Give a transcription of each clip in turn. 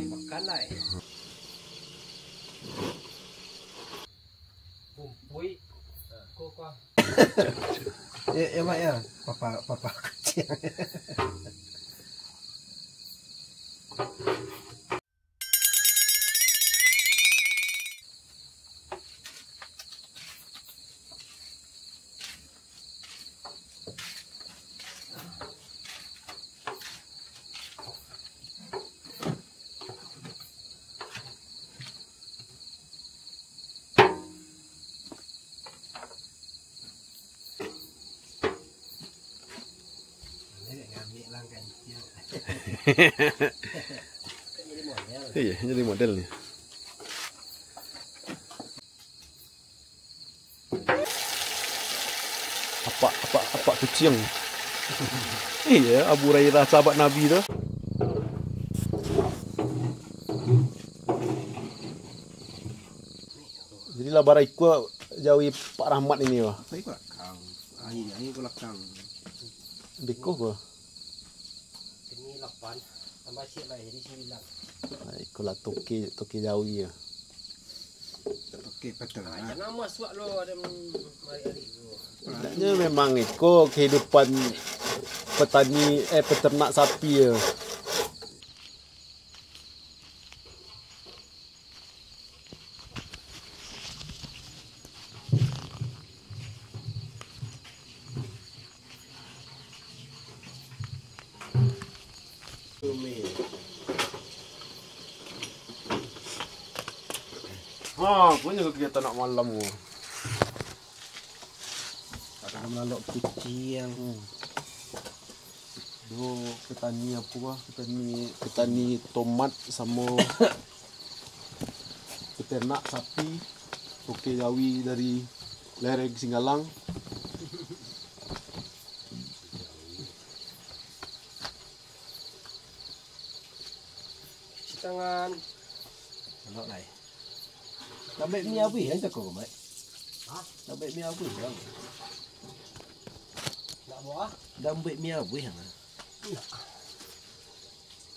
Makan lah. Bumpui. Kok kok. Ya mak ya, papa kecil. Iya, jadi model nih. Apa kucing? Iya, Abu Hurairah sahabat Nabi tuh. Jadi lah baraiku jauhi Pak Rahmat ini wah. Baik Pak, kang. Ahi belakang. Beko gua. Ini 8 tambah siap lah jadi 9. Iku lah toki jauhi ya. Oke, betul lah. Jangan masuk lo ada hari-hari tu. Sebenarnya memang itu kehidupan peternak sapi ya. Punya kegiatan nak malam gua. Ada melalok kucing. Petani apa gua? Petani tomat sama peternak sapi. Oke Jawi dari lereng Singgalang. Cuci tangan. Melok lah. Dapat mi habis kan cakap mak. Ha? Dapat mi habis kan. Nak buah? Dapat mi habis kan. Nak.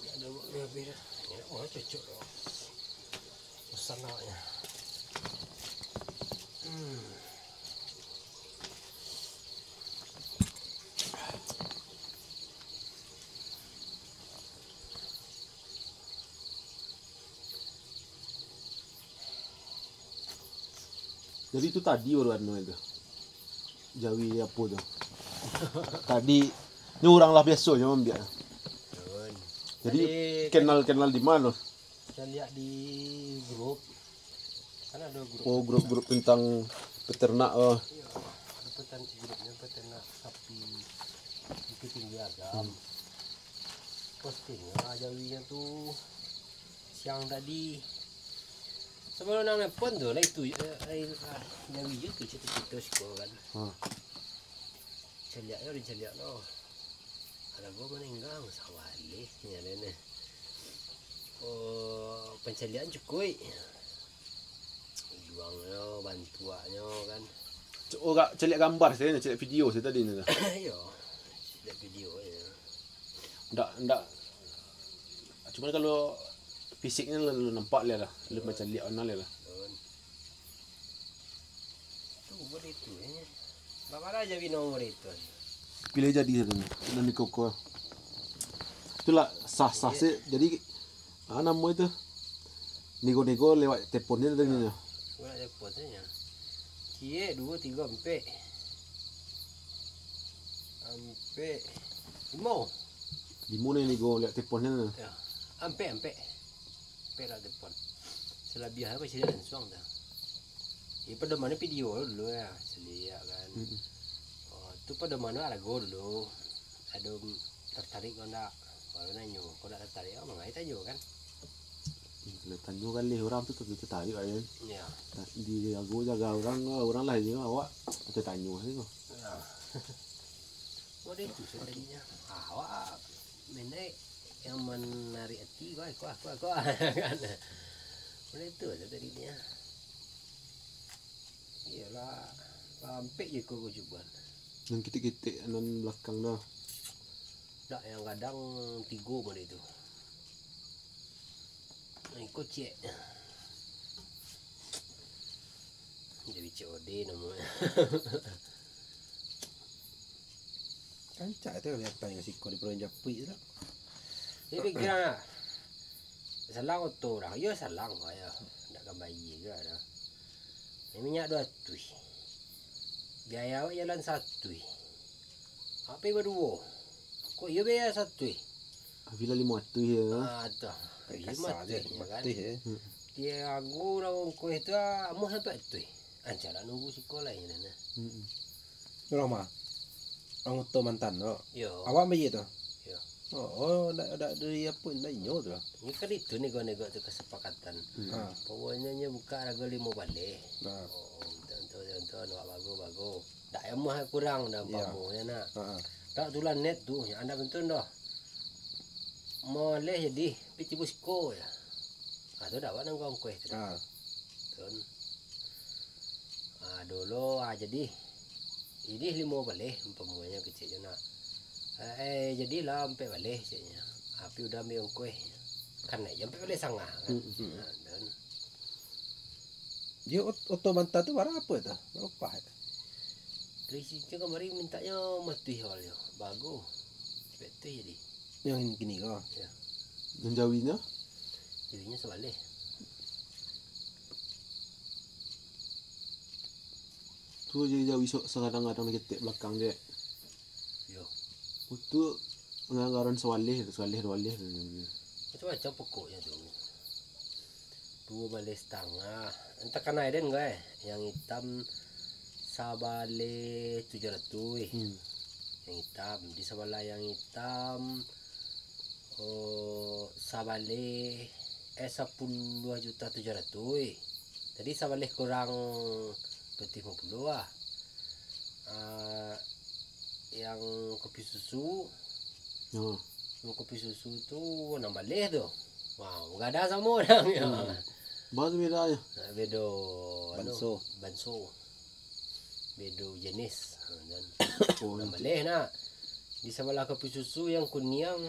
Ya ada buat dia habis dah. Ya, oh cocok dah. Pesan naknya. Jadi itu tadi baru anu itu. Jawi apa tu? Tadi ni orang lah biasa je membiak. Jadi kenal di mana? Saya lihat di grup. Kan ada grup. Oh, grup-grup tentang peternak. Iya, ada grupnya peternak sapi Bukit Tinggi Agam. Postingnya Jawinya tuh siang tadi. Sebelum nak nelfon tu lah itu Jawi je tu cerita-cerita sekolah kan. Celiak yo diceliak lo. Ada gua meninggal sawali ni ada ni. Oh, pencelian cukup. Juangnya, bantuannya kan. Oh, gak celik gambar saya, celik video saya tadi ni. Yo. Celik video ya. Ndak. Cuma kalau fisiknya lu nampak lah, lu macam lihat online lah. Tu buat itu ya. Bapa aja nomor itu. Pilih jadi dan di koko. Itulah sah-sah sih. Jadi nama itu nego-nego lewat teleponnya tadi ni. Gua ada potnya. Cie 2 3 4. Ampe 5. Di mana nego lewat teleponnya ni? Ya. Ampe. Pera depan. Selebih apa sih dan suang dah. Ini pada mana video dulu ya, selia kan. Oh, tu pada mana ada gol dulu. Ada tertarik kau ndak? Baru nanya, kau tak tertarik, oh mengai tajuk kan? Tanya kali orang tu tertarik kan. Ya. Di aku jaga orang lah je awak tanya sih tu. Ya. Oh dia tu tadinya. Awak menaik yang menarik hati kau kan. Mana itu aja tadinya. Iyalah, sampai je kau cuba. Yang kitik-kitik nan belakang dah. Tak, yang kadang 3 model itu. Ikut cek. Jadi COD namanya. Kancak tu lihat tanya siko di Pulau Japui tu. Dia pikiran lah. Salang auto orang. Ya salang kau ya. Tak akan bayi ke ada. Ini minyak 200. Biaya awak jalan 1. Apa berdua? Kok ya biaya 1? Bila 500 ya. Tak. Kasar je, mati Dia aku orang kau itu amu sampai tu. Ancara nunggu sekolah ini nah. Orang mah. Orang tu mantan tu. Yo. Awak bayi tu. Yo. Oh, dak dari apa dah inyo tu. Ini kan itu nego-nego tu kesepakatan. Ha. Pokoknya buka harga 5 balik. Nah. Oh, contoh nak bagus. Tak yang mah kurang dah pamu ya nak. Ha. Tak tulan net tu, yang anda betul dah. Moleh jadi piti busko ya. Tu dah mana kau kuih tu. Ha. Tun. Dulu jadi ini 5 balik umpamanya kecil je nak. Jadilah sampai balik caknya. Api udah ambil kuih. Kan nak sampai balik sangah kan. Dan Dia auto mantan tu barang apa tu? Berapa? Trisi kemarin mintanya mati hal dia. Bagus. Betul jadi. Yang gini kau. Dan jawinya Jadinya sebalik. tu jadi jawi sekadang-kadang kitik belakang dia. Yo. Itu nganggaran sewalih. Macam-macam pokoknya tu. 2 balik setengah. Entah kan ada enggak yang hitam sabale 700. Yang hitam di sebelah yang hitam sabale 10.700.000. Jadi sabale kurang 50 lah. Yang kopi susu Oh. Yang kopi susu tu 6 balik tu. Wow, enggak ada sama orang ya. Baru bedanya. Bedo Banso. Bedo jenis dan Oh, boleh nak di sebelah kopi susu yang kuning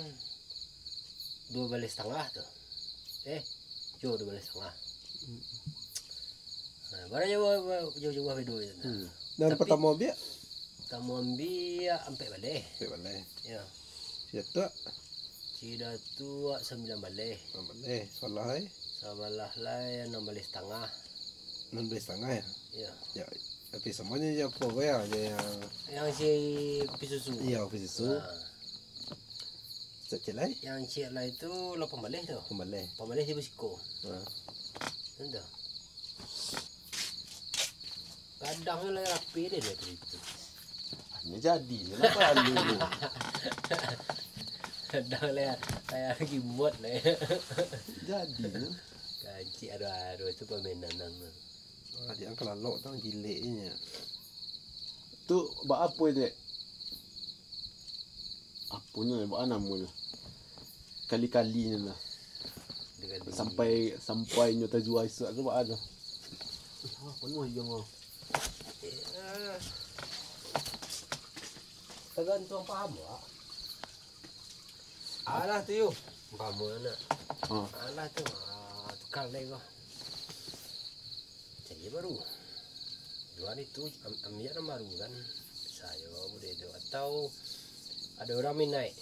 2 balik setengah tu. Jo 2 balik setengah. Barang jauh bedo ya. Dan Tapi- pertama dia. Tamu ambil sampai balik. Boleh. Ya. Siapa? Cida tu 9 balik. Boleh. Salah Sebelah lain 6 balik setengah. 16 setengah ya. Ya. Ya. Tapi semuanya je apa ya? Dia Yang si kopi susu. ya ofis itu. Secilai. Yang cik lah itu 8 balik tu. Boleh. 8 balik di Besiko. Ha. Entah. Kadang lah rapi dia tu itu. Ini jadi je lah palu tu. Kadang lah saya lagi buat lah. Jadi je. Kancik aduh itu permainan nama. Dia kalau lok tang jiliknya. Tu buat apa dia? Apanya buat namanya? Kali-kalinya lah. Sampai nyota jual isu tu buat ada. Apa ni yang mau? Tergantung paham lah. Alah tu yuk. Kamu nak. Alah tu. Tukar lagi kau. Jadi baru. Jual itu ambil yang baru kan. Saya boleh tu. Atau ada orang minat.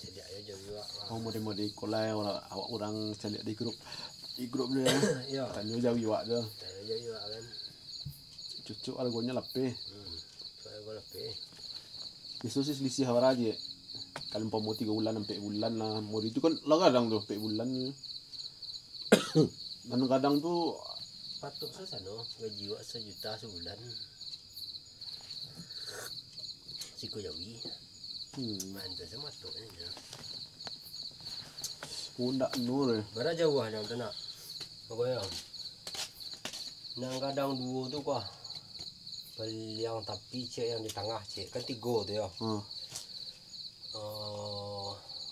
Jadi ayo jauh juga. Oh model-model kolai awak orang cari di grup dia. Ya. Tanya jauh awak dah. Saya jauh juga kan. Cucuk harganya lebih. Saya kau lebih. Itu sih selisih awak aja. Kalau mau 3 bulan sampai bulan lah. Mau itu kan lah kadang tuh sampai bulan. Kadang-kadang tuh Patut susah no. Gaji awak 1 juta sebulan. Siku jawi. Mantu sama tu ni. pundak nur. Berapa jauh lah yang tu nak? Apa yang? Nang kadang 2 tu kah? Yang tapi cek yang di tengah cek kan 3 tu ya.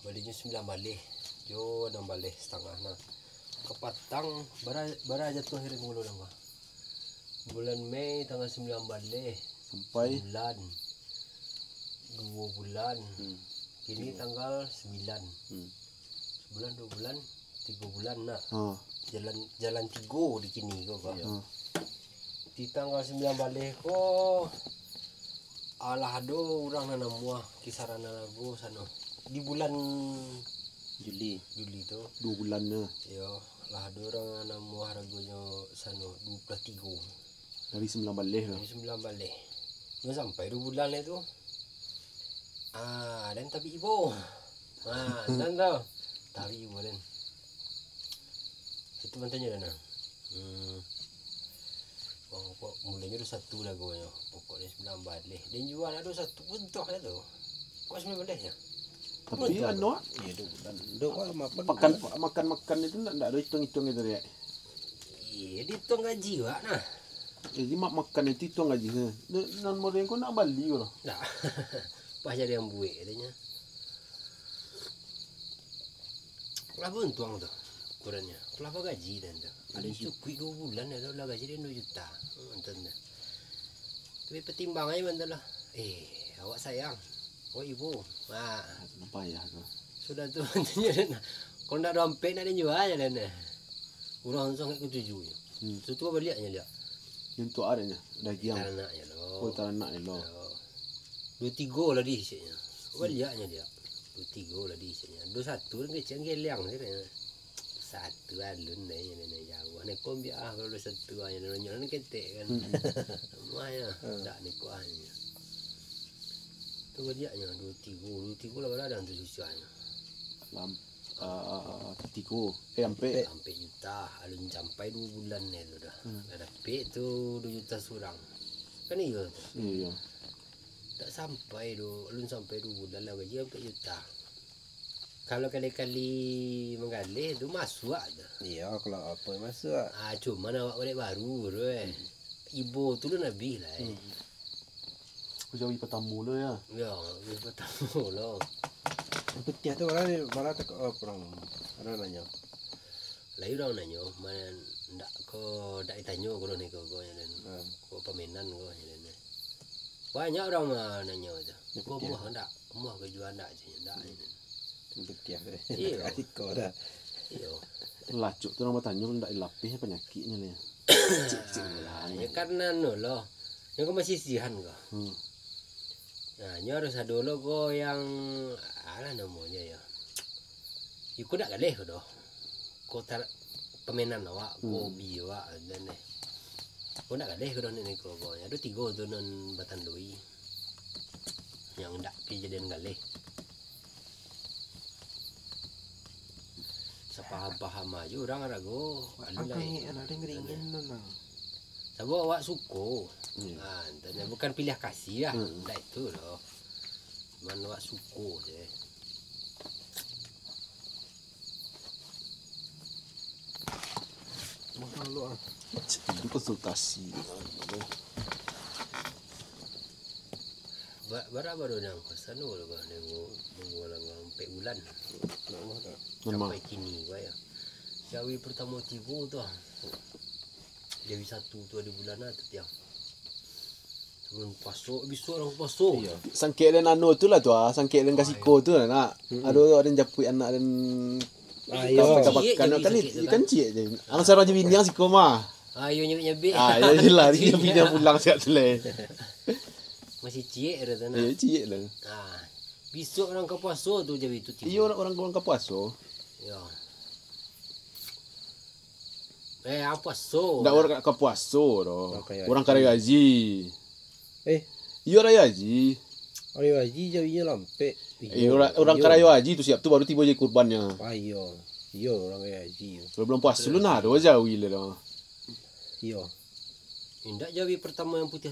Balinya 9 balik. Jo 6 balik setengah nah. Kepatang bara jatuh hari mulu Bulan Mei tanggal 9 balik Sampai bulan 2 bulan. Kini tanggal 9. Sebulan 2 bulan 3 bulan nak. Jalan 3 di kini kau. Di tanggal 9 balik ko alah do orang nanam muah kisaran lagu sana. Di bulan Juli tu 2 bulan na. ya lah ada orang nanam muah harganya sana 23. Dari 9 balik lah. Dari 9 balik. Dia sampai 2 bulan itu. Dan tapi ibu. Dan tau. Tapi ibu dan. Itu mantannya dah. Kok mulanya ada 1 lagunya. Pokoknya 9 balik. Dan jual ada 1 bentuk dah tu. Kok 9 balik ya? Tapi anu Iya 2 bulan. Duk makan itu enggak ada hitung-hitung itu ya. Iya, dihitung gaji wak nah. Jadi makan itu hitung gaji. Non modern kau nak bali kau. Nah. Pas jadi yang buik katanya. Kelapa untung tu. Kurangnya. Kelapa gaji dan tu. Ada cukup 2 bulan ada lah gaji dia 2 juta. Entah. Tapi pertimbangannya mana lah. Awak sayang. Oh ibu. Nampak ya tu. Sudah tu katanya. Kalau nak dompet nak dia jual aja dan. Orang sangat ketujuh. Itu apa lihatnya dia? Yang tu adanya daging. Tanaknya loh. Oh tanaknya loh. 2-3 lah di isinya. Baliaknya dia. 2-3 lah di isinya. 2-1 kan kecil geliang sih. 1 alun dah yang jauh. Nak kombi kalau 2-1 aja nanya ketek kan. Maya tak ni kuahnya. Tu baliaknya 2-3 lah berada tu susahnya. Lam 3 sampai juta. Alun sampai 2 bulan ni tu dah. Ada pek tu 2 juta surang. Kan iya tu. Iya. Tak sampai alun sampai 2 bulan lah gaji 4 juta. Kalau kali-kali menggalih tu masuk tu. Iya kalau apa masuk. Cuma awak balik baru tu Ibu tu lu Nabi lah. Aku jauhi petamu lo ya. Ya, pertama lah. Petiah tu malah tak orang nanya. Lain orang nanya, mana ndak ko ndak ditanya ko ni ko dan ko pemenan ko dan. Banyak orang mah nanya tu. Ko muah ndak? Muah ke jual ndak je ndak. Petiah. Iya. Atiko dah. Iya. Lacuk tu orang bertanya ndak dilapih penyakitnya ni. Ya karena no loh. Yang kau masih sihan kau. Nah, harus ada lo ko yang alah namanya ya. Iku nak galeh ko doh. Ko tar pemenan awak, ko bi awak dan ni. Ko nak galeh ko doh ni ko. Ada 3 tu non batandoi. Yang ndak pi jadian galeh. Sepaham-paham aja orang rago. Apa ni anak dengerin nang. Sebab awak suko. Bukan pilih kasih lah. Tak itu loh. Mana awak suko je. Mahal lu Itu konsultasi. Berapa baru yang kosan tu kalau nunggu lang 4 bulan. Memang. Sampai kini gua ya. Jawi pertama 3 tu. Jawi 1 tu ada bulan lah tiap. Sebelum pasok, besok orang pasok. Iya. Sangkit dan anu tu lah tu sangkit dan kasiko tu lah nak. Ada japui anak dan kan cik je. Ang sarang je bini yang siko mah. Ayo nyebik-nyebik. Jadi lah dia bini pulang siap selai. Masih cik ada tu nak. Cik lah. Besok orang ke pasok tu jawi tu tiba. Iya orang ke puasa. Ya. Apa so? Ndak orang ke puasa doh. Orang karya gaji. Iya raya haji. Orang haji jauhnya lampe. Orang karya haji tu siap tu baru tiba je kurbannya. Ayo. Iya orang haji. Belum puasa lu nah do jauh le doh. Iya. Indak jawi pertama yang putih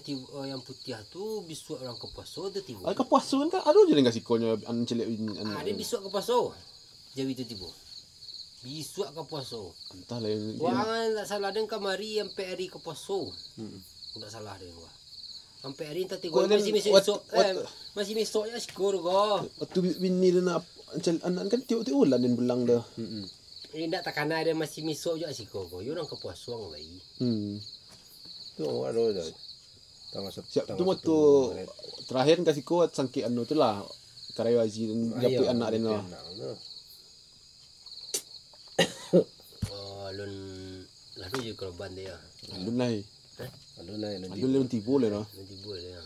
tu besok orang ke puasa tu tiba. Ke puasa kan ada je dengan sikonya an celek Ada besok ke puasa. Jawi tu tiba. Besok ke puasa. Entah lah. Wang tak salah den kamari sampai hari ke puasa. Tak salah den gua. Sampai hari tak tiga masih besok. Masih besok ya syukur kau. Waktu bini dia nak anak kan tiup-tiup ulan dan belang dah. Indak takkan ada masih besok je syukur kau. Orang ke puasa orang baik. Tu ada dah. Siap tu moto terakhir kasih ko sangki anu tu lah. Karayazi dan dapat anak dia lah. Oh, alun lalu je korban dia. Alun lah. Alun lah. Alun lah tipu lah no. Nanti boleh dia.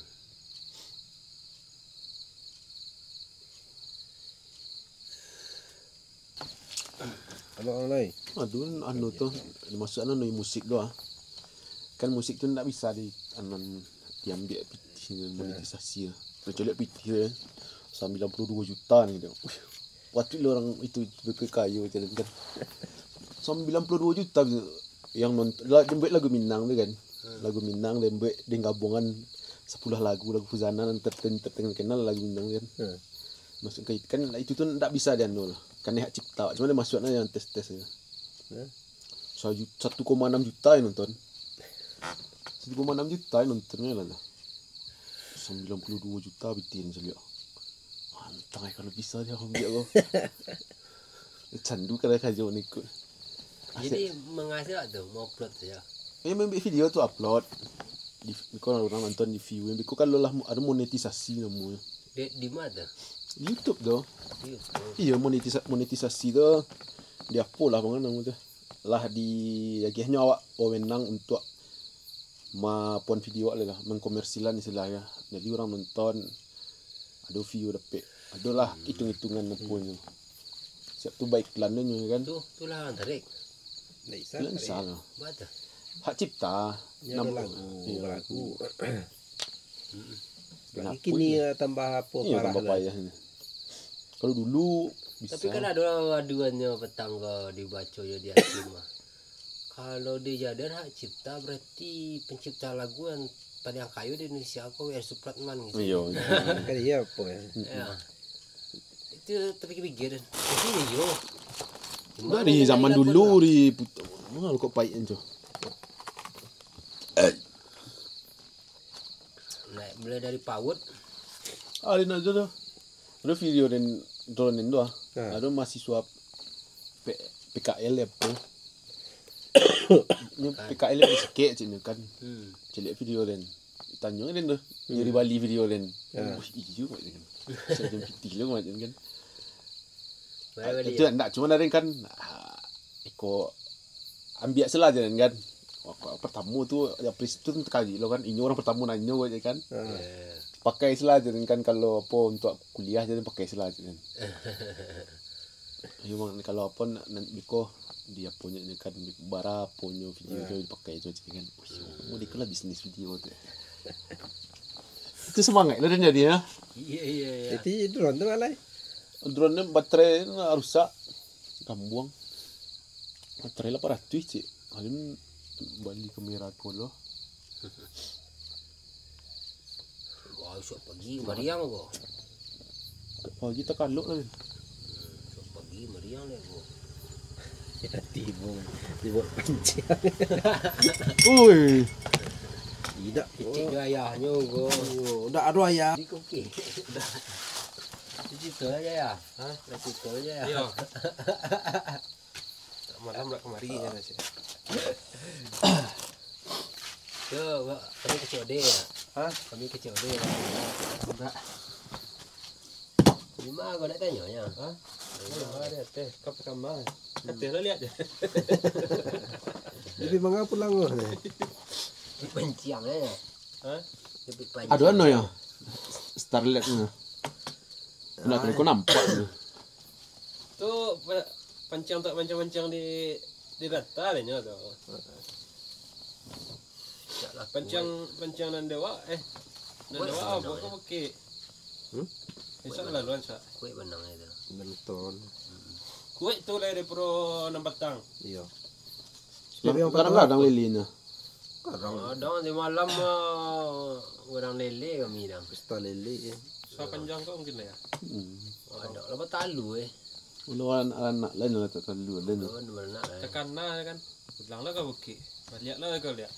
Kalau orang lain. Aduh anu tu dimasuk anu musik doa. Kan musik tu tak bisa diambil PT monetisasi lah. Kecuali PT tu 92 juta ni tu. Waktu tu orang itu berkekayu macam kan. 92 juta yang nonton lagu Minang tu kan. Lagu Minang dan buat dia gabungan 10 lagu Fuzana dan terkenal lagu Minang kan. Masuk ke kan itu tu tak bisa dia nol. Kan dia hak cipta. Cuma dia masuknya yang tes-tes je. 1,6 juta yang nonton. 1,6 juta yang nontonnya lah. 92 juta bitin sekali. Mantap kalau bisa dia ambil aku. Candu kalau kajau ni ikut. Jadi menghasil tu mau upload saja. Memang video tu upload. Kau orang nonton di view. Kau kalau lah ada monetisasi namanya. Di mana? YouTube tu. YouTube. Iya monetisasi tu dia apa lah bang nama tu. Lah di akhirnya awak wewenang untuk pon video lah mengkomersilan istilahnya. Jadi orang nonton ada view dapat. Adalah hitung-hitungan punya. Siap tu baik iklannya kan. Tu lah orang tarik. Tak salah. Buat tu. Hak cipta. Ya, lagu. Kenapa Kini tambah apa iya, parah tambah lah. payah ni. Kalau dulu bisa. Tapi kan ada aduannya petang ke dibaca je di hakim mah. Kalau dia jadian hak cipta berarti pencipta lagu yang paling kayu di Indonesia aku Supratman gitu. Iya. Kan iya apa ya. Ya. Itu terpikir-pikir. Tapi yo. Dari zaman dulu di mana kok pahit tu. Nah, mulai dari PAUD. Ada nak tu. Ada video dan drone itu ah. Ha. Ada mahasiswa PKL apa. Ni PKL ni sikit je kan. Celik video dan tanya kan tu. Dari Bali video dan. Iyo macam kan. Saya piti lah macam kan. Balik-balik. Itu tak cuma dari kan ikut ambil salah je kan. Pertama tu ya tu kali lo kan ini orang pertama nanya aja kan. Pakai salah je kan kalau apa untuk kuliah jadi pakai salah je kan. Memang kalau apa nak biko dia punya ni kan bara punya video tu dipakai tu kan. Oh dia kena bisnis video tu. Itu semangat lah dia jadi ya. Iya. Jadi drone tu alai. Drone ni baterai rusak. Kambuang. Baterai 800 cik. Halim balik kamera polo. Wah, esok pagi meriang kok. Pagi tak kaluk lah. Esok pagi meriang lah kok. Ya tiba pancing. Oi. Tidak. Cik ayahnya kok. Oh, dah ada ayah. Di koki. Cerita aja ya. Hah? Cerita aja ya. Iya. Malam nak kemari ya sih. Kami ke COD ya? Hah? Kami ke COD ya? Enggak. Lima kau nak tanya ya? Hah? Ada teh, kap kamar. Teh lah lihat je. Jadi mengapa pulang loh? Di penciang ya? Hah? Di penciang. Ada ano ya? Starlet ni. Nak kau nampak ni. Tu pancang tak pancang-pancang di data nya tu. Pancang nan dewa nan dewa apa kau pakai? Bisa laluan sa. Kue benang itu. Menonton. Kuih tu lah dari pro 6 batang. Iya. Kadang-kadang lilinya. Ada di malam orang lele kami dah. Pesta lele. Sa panjang kau mungkin lah ya. Ada lepas talu Ulo anak lain lah tak terlalu lain. Mana Tekan lah kan. Bilang lah kau pakai. Lihat lah kau lihat.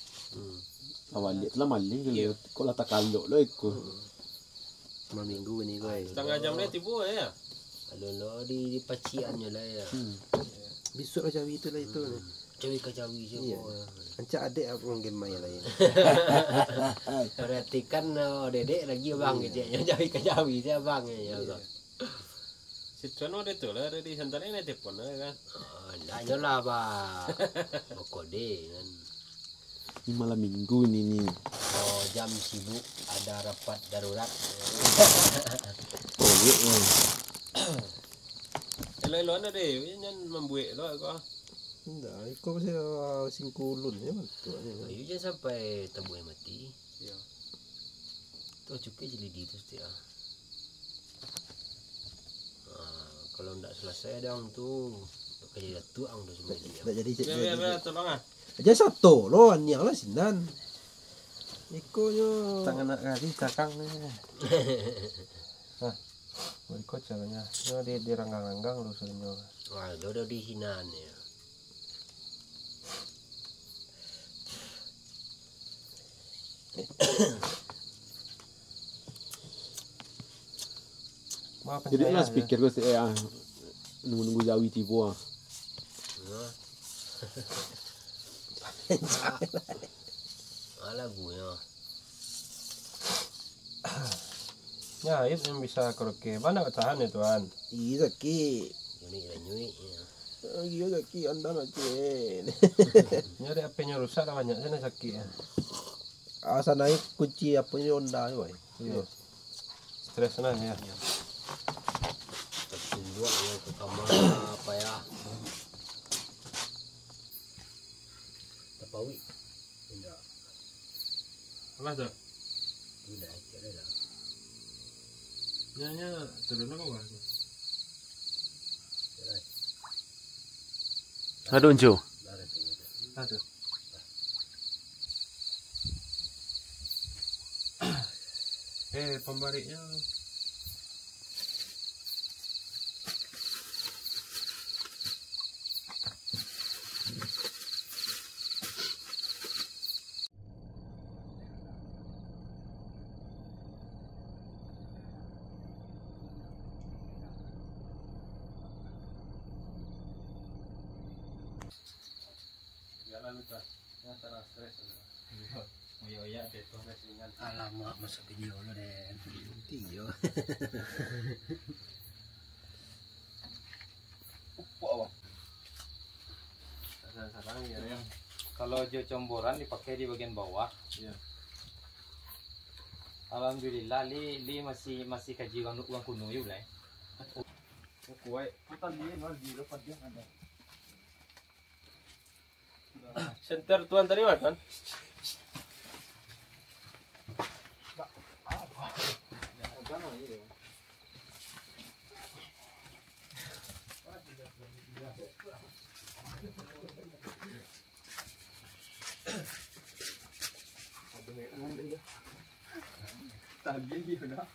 Awal lihat lah malih kalau kau lah tak kaluk lah ikut. Malam minggu ni kau. Setengah jam ni tiba ya. Aduh lo di paciannya lah ya. Besok lah cawi itu lah itu. Cawi kecawi Iya. semua. Ancak adik aku nggen main lain. Berarti kan dedek lagi bang keceknya cawi kecawi saya bang ya. Si Tuan ada tu lah, ada di santai ini telepon kan. Nggak nyolah pak. Kode kan. Ini malam minggu ini nih. Oh jam sibuk ada rapat darurat. Proyek nih. Elo-elo ada deh, jangan membuat lo kok. Enggak, iko masih singkulun ya betul. Ayo jangan sampai tebu yang mati. Iya. Tuh cukai jadi di itu setiap. Kalau ndak selesai dong tuh kerja tuang tuh semua dia. Enggak jadi cek. Biar tolong ah. Aja satu lo anyak lah sinan. Iko nyo. Tangan nak kali cakang ni. Mau ikut caranya. Nyo di ranggang-ranggang lu suruh. Wah, udah dihinan ya. Maaf Jadi lah speaker gue sih nunggu Jawi tiba. Lagunya. Ya, itu yang bisa koroke. Mana ketahan ya tuan? Iya sakit. Nyui lah nyui. Iya sakit anda macam. Nyari HP-nya rusak lah banyak sana sakit ya. Asa naik kunci apa ni onda ni, boy. Iya. Stres sana ya. Tertunduk ya ke kamar apa ya? Tapawi. Tidak. Apa tu? Tidak kira dah. Nyanyi turun apa bang? Ada unjuk. Ada. Pembariknya. Alamak masuk video lo deh. Iya. Sarang ya. Kalau jo comboran dipakai di bagian bawah. Iya. Alhamdulillah li masih kaji uang kuno ya ulai. Kuai. Center tuan tadi mana kan? Tadi dia dah.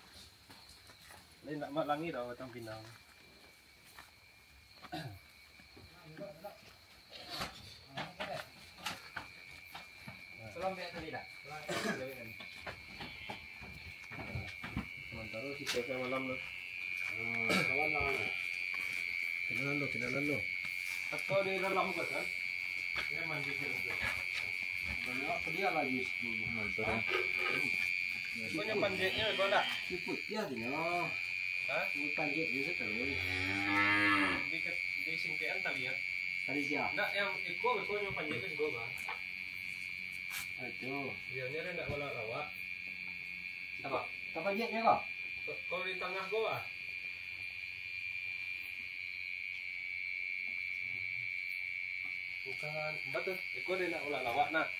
Lain nak malangi dah batang pinang. Tolong biar tadi dah. Sementara kita saya malam lah. Kenalan lo. Atau di dalam muka kan? Dia mandi dulu. Dia lagi mantor. Punya panjatnya kau tak? Ikut dia tu no. Hah? Panjat dia terus. Di singkian tali ya? Tadi siapa? Nak yang ikut kau yang panjat itu juga bang. Aduh. Dia ni ada nak bola rawak. Apa? Kau panjatnya kau? Kalau di tengah kau ah. Bukan, betul. Ikut dia nak bola rawak nak.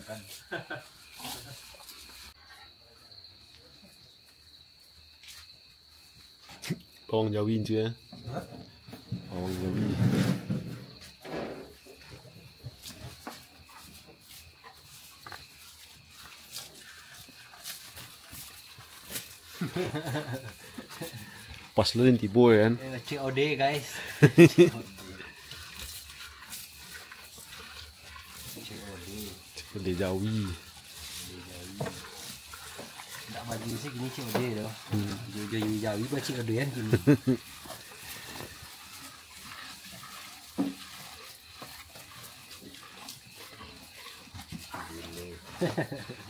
kan. Bawang Jawi cuy ya. Bawang Jawi. Pas lu yang tibo ya kan. COD guys. COD Jawi. Nggak maju sih gini COD loh. Jawi buat COD kan gini. Hehehe